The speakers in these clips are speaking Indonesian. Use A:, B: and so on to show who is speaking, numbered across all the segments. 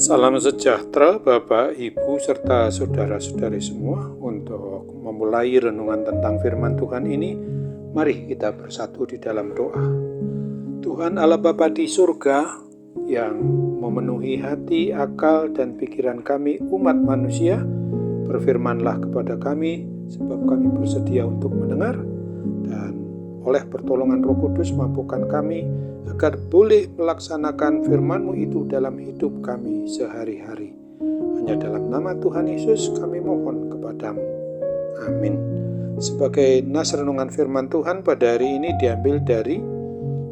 A: Salam sejahtera Bapak, Ibu, serta saudara-saudari semua. Untuk memulai renungan tentang firman Tuhan ini, mari kita bersatu di dalam doa. Tuhan Allah Bapa di surga yang memenuhi hati, akal, dan pikiran kami umat manusia, berfirmanlah kepada kami sebab kami bersedia untuk mendengar, dan oleh pertolongan Roh Kudus mampukan kami agar boleh melaksanakan firman-Mu itu dalam hidup kami sehari-hari. Hanya dalam nama Tuhan Yesus kami mohon kepadamu. Amin. Sebagai nas renungan firman Tuhan pada hari ini diambil dari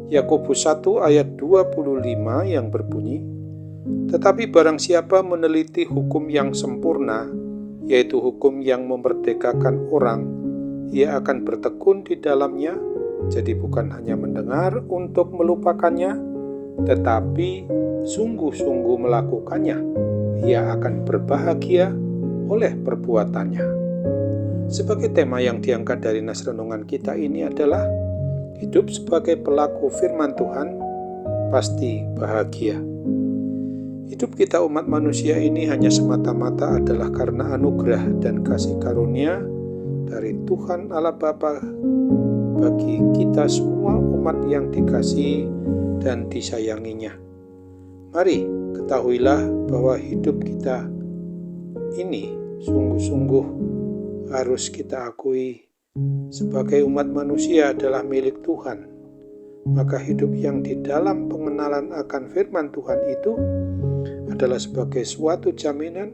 A: Yakobus 1 ayat 25 yang berbunyi, "Tetapi barang siapa meneliti hukum yang sempurna, yaitu hukum yang memerdekakan orang, ia akan bertekun di dalamnya. Jadi bukan hanya mendengar untuk melupakannya, tetapi sungguh-sungguh melakukannya. Ia akan berbahagia oleh perbuatannya." Sebagai tema yang diangkat dari nas renungan kita ini adalah hidup sebagai pelaku firman Tuhan pasti bahagia. Hidup kita umat manusia ini hanya semata-mata adalah karena anugerah dan kasih karunia dari Tuhan Allah Bapa bagi kita semua umat yang dikasihi dan disayanginya. Mari ketahuilah bahwa hidup kita ini sungguh-sungguh harus kita akui sebagai umat manusia adalah milik Tuhan. Maka hidup yang di dalam pengenalan akan firman Tuhan itu adalah sebagai suatu jaminan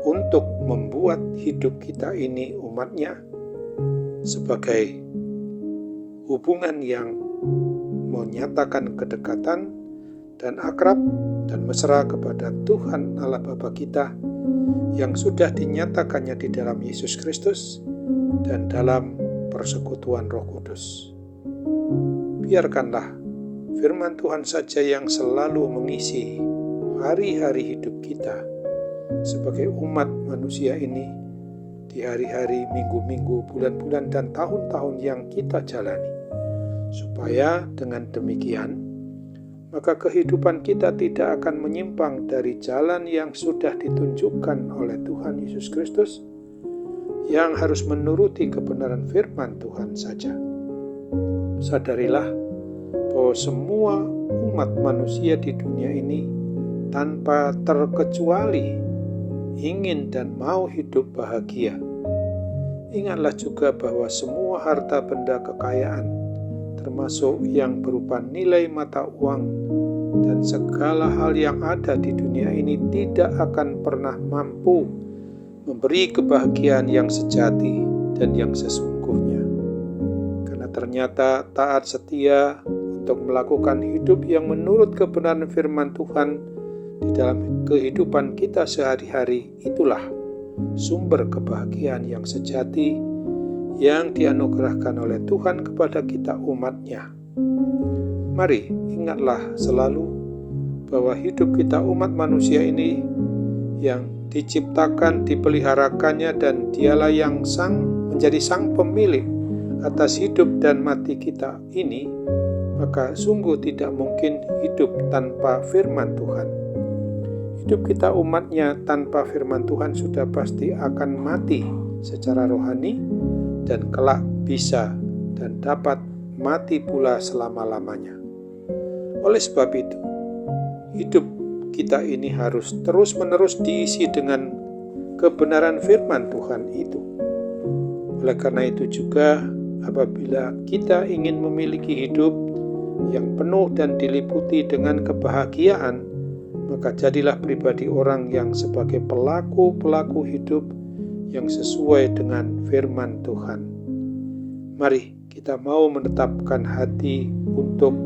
A: untuk membuat hidup kita ini umatnya sebagai hubungan yang menyatakan kedekatan dan akrab dan mesra kepada Tuhan Allah Bapa kita yang sudah dinyatakannya di dalam Yesus Kristus dan dalam persekutuan Roh Kudus. Biarkanlah firman Tuhan saja yang selalu mengisi hari-hari hidup kita sebagai umat manusia ini di hari-hari, minggu-minggu, bulan-bulan, dan tahun-tahun yang kita jalani. Supaya dengan demikian, maka kehidupan kita tidak akan menyimpang dari jalan yang sudah ditunjukkan oleh Tuhan Yesus Kristus, yang harus menuruti kebenaran firman Tuhan saja. Sadarilah bahwa semua umat manusia di dunia ini tanpa terkecuali ingin dan mau hidup bahagia. Ingatlah juga bahwa semua harta benda kekayaan, termasuk yang berupa nilai mata uang dan segala hal yang ada di dunia ini tidak akan pernah mampu memberi kebahagiaan yang sejati dan yang sesungguhnya. Karena ternyata taat setia untuk melakukan hidup yang menurut kebenaran firman Tuhan di dalam kehidupan kita sehari-hari, itulah sumber kebahagiaan yang sejati yang dianugerahkan oleh Tuhan kepada kita umat-Nya. Mari ingatlah selalu bahwa hidup kita umat manusia ini yang diciptakan, dipeliharakannya, dan Dialah yang menjadi sang pemilik atas hidup dan mati kita ini, maka sungguh tidak mungkin hidup tanpa firman Tuhan. Hidup kita umat-Nya tanpa firman Tuhan sudah pasti akan mati secara rohani dan kelak bisa dan dapat mati pula selama-lamanya. Oleh sebab itu, hidup kita ini harus terus-menerus diisi dengan kebenaran firman Tuhan itu. Oleh karena itu juga, apabila kita ingin memiliki hidup yang penuh dan diliputi dengan kebahagiaan, maka jadilah pribadi orang yang sebagai pelaku hidup yang sesuai dengan firman Tuhan. Mari kita mau menetapkan hati untuk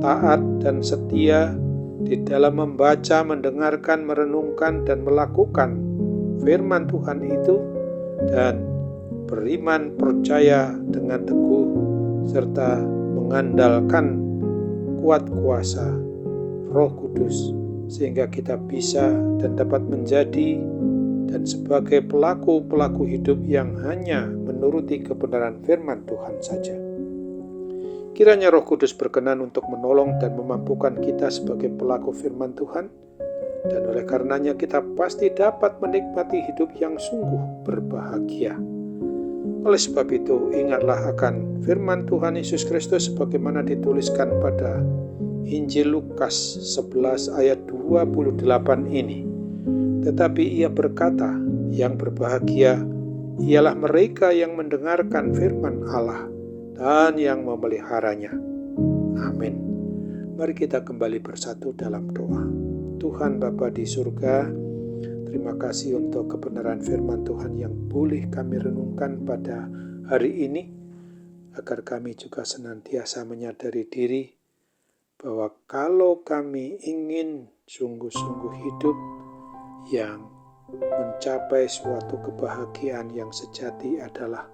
A: taat dan setia di dalam membaca, mendengarkan, merenungkan, dan melakukan firman Tuhan itu, dan beriman percaya dengan teguh serta mengandalkan kuat kuasa Roh Kudus sehingga kita bisa dan dapat menjadi dan sebagai pelaku hidup yang hanya menuruti kebenaran firman Tuhan saja. Kiranya Roh Kudus berkenan untuk menolong dan memampukan kita sebagai pelaku firman Tuhan Dan oleh karenanya kita pasti dapat menikmati hidup yang sungguh berbahagia. Oleh sebab itu, ingatlah akan firman Tuhan Yesus Kristus sebagaimana dituliskan pada Injil Lukas 11 ayat 28 ini. Tetapi ia berkata, yang berbahagia ialah mereka yang mendengarkan firman Allah dan yang memeliharanya. Amin. Mari kita kembali bersatu dalam doa. Tuhan Bapa di surga, terima kasih untuk kebenaran firman Tuhan yang boleh kami renungkan pada hari ini, agar kami juga senantiasa menyadari diri bahwa kalau kami ingin sungguh-sungguh hidup yang mencapai suatu kebahagiaan yang sejati adalah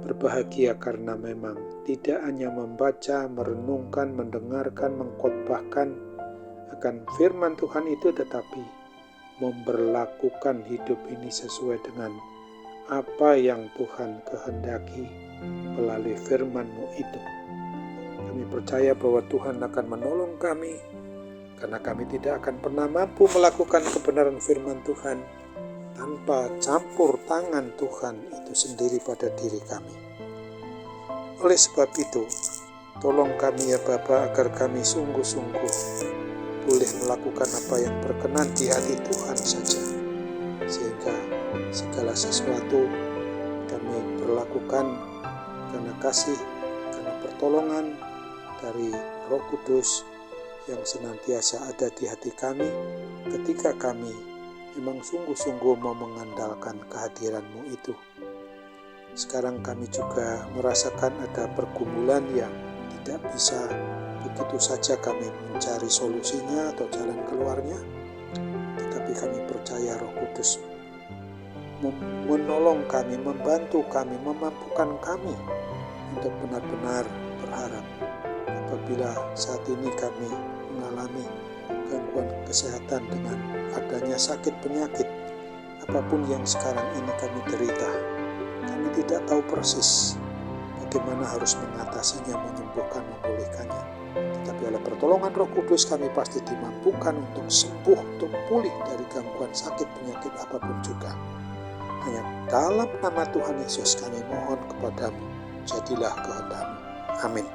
A: berbahagia karena memang tidak hanya membaca, merenungkan, mendengarkan, mengkhotbahkan akan firman Tuhan itu, tetapi memberlakukan hidup ini sesuai dengan apa yang Tuhan kehendaki melalui firman-Mu itu. Kami percaya bahwa Tuhan akan menolong kami, karena kami tidak akan pernah mampu melakukan kebenaran firman Tuhan tanpa campur tangan Tuhan itu sendiri pada diri kami. Oleh sebab itu, tolong kami ya Bapa, agar kami sungguh-sungguh boleh melakukan apa yang berkenan di hati Tuhan saja, sehingga segala sesuatu kami berlakukan karena kasih, karena pertolongan dari Roh Kudus yang senantiasa ada di hati kami ketika kami memang sungguh-sungguh mau mengandalkan kehadiran-Mu itu. Sekarang kami juga merasakan ada pergumulan yang tidak bisa begitu saja kami mencari solusinya atau jalan keluarnya, tetapi kami percaya Roh Kudus menolong kami, membantu kami, memampukan kami untuk benar-benar berharap. Apabila saat ini kami mengalami gangguan kesehatan dengan adanya sakit penyakit, apapun yang sekarang ini kami derita, kami tidak tahu persis bagaimana harus mengatasinya, menyembuhkan, memulihkannya. Tetapi oleh pertolongan Roh Kudus kami pasti dimampukan untuk sembuh, untuk pulih dari gangguan sakit penyakit apapun juga. Hanya dalam nama Tuhan Yesus kami mohon kepadamu, jadilah kehendak-Mu. Amin.